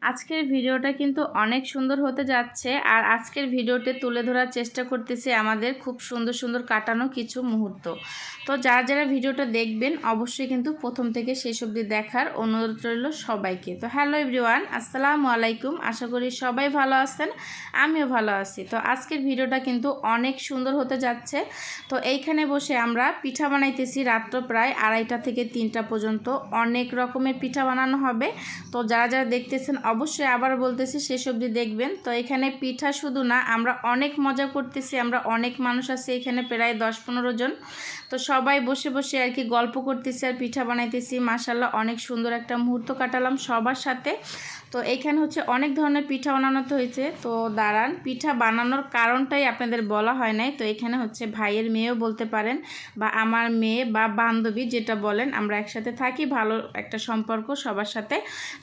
আজকের ভিডিওটা কিন্তু অনেক সুন্দর হতে যাচ্ছে। আর আজকের ভিডিওতে তুলে ধরার চেষ্টা করতেছি আমাদের খুব সুন্দর সুন্দর কাটানো কিছু মুহূর্ত। তো যারা যারা ভিডিওটা দেখবেন অবশ্যই কিন্তু প্রথম থেকে শেষ অবধি দেখার অনুরোধ রইল সবাইকে। তো হ্যালো এভরিওয়ান, আসসালামু আলাইকুম। আশা করি সবাই ভালো আছেন, আমিও ভালো আছি। তো আজকের ভিডিওটা কিন্তু অনেক সুন্দর হতে যাচ্ছে। তো এইখানে বসে আমরা পিঠা বানাইতেছি রাত্র প্রায় 2:30 থেকে 3টা পর্যন্ত। অনেক রকমের পিঠা বানানো হবে। তো যারা যারা দেখতেছেন অবশ্যই আবার বলতেছি শেষ অবধি দেখবেন। তো এখানে পিঠা শুধু না, আমরা অনেক মজা করতেছি। আমরা অনেক মানুষ আছি এখানে, প্রায় 10-15 জন। তো সবাই বসে বসে আর কি গল্প করতেছি আর পিঠা বানাইতেছি। মাশাআল্লাহ অনেক সুন্দর একটা মুহূর্ত কাটালাম সবার সাথে। তো এইখানে হচ্ছে অনেক ধরনের পিঠা বানানো হয়েছে। তো দাঁড়ান, পিঠা বানানোর কারণটাই আপনাদের বলা হয় নাই। তো এখানে হচ্ছে ভাইয়ের মেয়েও বলতে পারেন, বা আমার মেয়ে বা বান্ধবী যেটা বলেন, আমরা একসাথে থাকি, ভালো একটা সম্পর্ক সবার সাথে।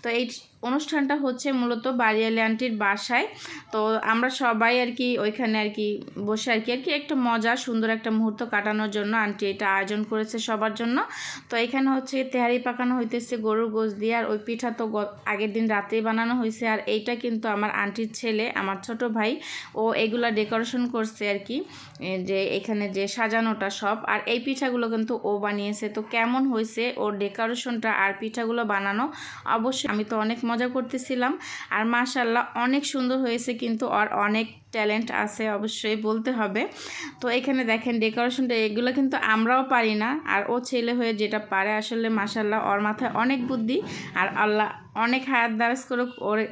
তো এই অনুষ্ঠানটা হচ্ছে মূলত বাড়িয়ালি আন্টির বাসায়। তো আমরা সবাই আর কি ওইখানে আর কি বসে আর কি একটু মজা সুন্দর একটা মুহূর্ত কাটানোর জন্য আন্টি এটা আয়োজন করেছে সবার জন্য। তো এখানে হচ্ছে তেহারি পাকানো হইতেছে গরুর গোশত দিয়ে। আর ওই পিঠা তো আগের দিন রাতেই বানানো হয়েছে। আর এইটা কিন্তু আমার আন্টির ছেলে, আমার ছোট ভাই, ও এগুলা ডেকোরেশন করছে আর কি, যে এখানে যে সাজানোটা সব। আর এই পিঠাগুলো কিন্তু ও বানিয়েছে। তো কেমন হয়েছে ওর ডেকোরেশনটা আর পিঠাগুলো বানানো, অবশ্যই আমি তো অনেক মজা করতেছিলাম। আর মাশাআল্লাহ অনেক সুন্দর হয়েছে, কিন্তু আর অনেক ট্যালেন্ট আছে অবশ্যই বলতে হবে। তো এখানে দেখেন ডেকোরেশনটা, এগুলো কিন্তু আমরাও পারি না, আর ও ছেলে হয়ে যেটা পারে আসলে মাশাআল্লাহ ওর মাথায় অনেক বুদ্ধি। আর আল্লাহ অনেক হায়াত দারাজ করুক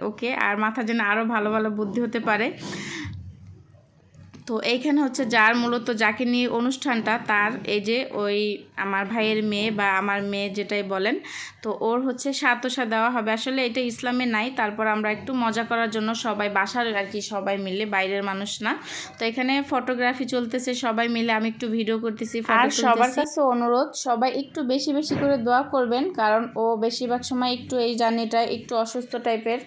ওকে, আর মাথা যেন আরও ভালো ভালো বুদ্ধি হতে পারে। তো এইখানে হচ্ছে যার মূলত যাকে নিয়ে অনুষ্ঠানটা, তার এই যে ওই আমার ভাইয়ের মেয়ে বা আমার মেয়ে যেটাই বলেন, তো ওর হচ্ছে সাতোশা দেওয়া হবে। আসলে এটা ইসলামে নাই, তারপর আমরা একটু মজা করার জন্য সবাই বাসার আর কি সবাই মিলে, বাইরের মানুষ না। তো এখানে ফটোগ্রাফি চলতেছে সবাই মিলে, আমি একটু ভিডিও করতেছি। আর সবার কাছে অনুরোধ, সবাই একটু বেশি বেশি করে দোয়া করবেন, কারণ ও বেশিরভাগ সময় একটু এই জার্নিটা একটু অসুস্থ টাইপের,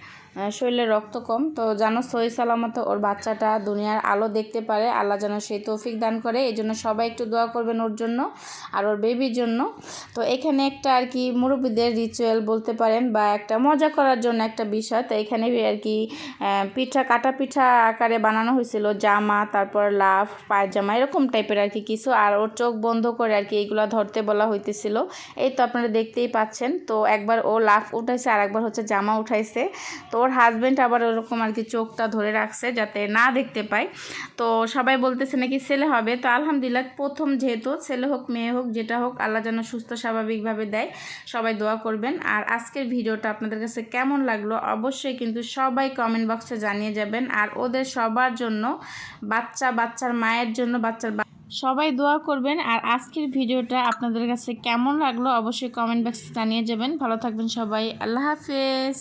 শরীরে রক্ত কম। তো যেন সহি সালামত ওর বাচ্চাটা দুনিয়ার আলো দেখতে পারে, আল্লাহ যেন সেই তৌফিক দান করে। এই জন্য সবাই একটু দোয়া করবেন ওর জন্য আর ওর বেবির জন্য। তো এখানে একটা আর কি মুরব্বীদের রিচুয়াল বলতে পারেন, বা একটা মজা করার জন্য একটা বিষয়। তো এখানে আর কি পিঠা, কাটা পিঠা আকারে বানানো হয়েছিল, জামা, তারপর লাফ, পায়জামা, এরকম টাইপের আর কি কিছু। আর ওর চোখ বন্ধ করে আর কি এইগুলো ধরতে বলা হইতেছিল। এই তো আপনারা দেখতেই পাচ্ছেন। তো একবার ও লাফ উঠাইছে আর একবার হচ্ছে জামা উঠাইছে। তো ওর হাজব্যান্ড আবার ওরকম আর কি চোখটা ধরে রাখছে যাতে না দেখতে পায়। তো সবাই বলতেছে নাকি ছেলে হবে। তো আলহামদুলিল্লাহ, প্রথম যেহেতু ছেলে হোক মেয়ে হোক যেটা হোক, আল্লাহ যেন সুস্থ স্বাভাবিকভাবে দেয়। সবাই দোয়া করবেন। আর আজকের ভিডিওটা আপনাদের কাছে কেমন লাগলো অবশ্যই কিন্তু সবাই কমেন্ট বক্সে জানিয়ে যাবেন। আর ওদের সবার জন্য, বাচ্চার মায়ের জন্য, সবাই দোয়া করবেন। আর আজকের ভিডিওটা আপনাদের কাছে কেমন লাগলো অবশ্যই কমেন্ট বক্সে জানিয়ে যাবেন। ভালো থাকবেন সবাই, আল্লাহ হাফেজ।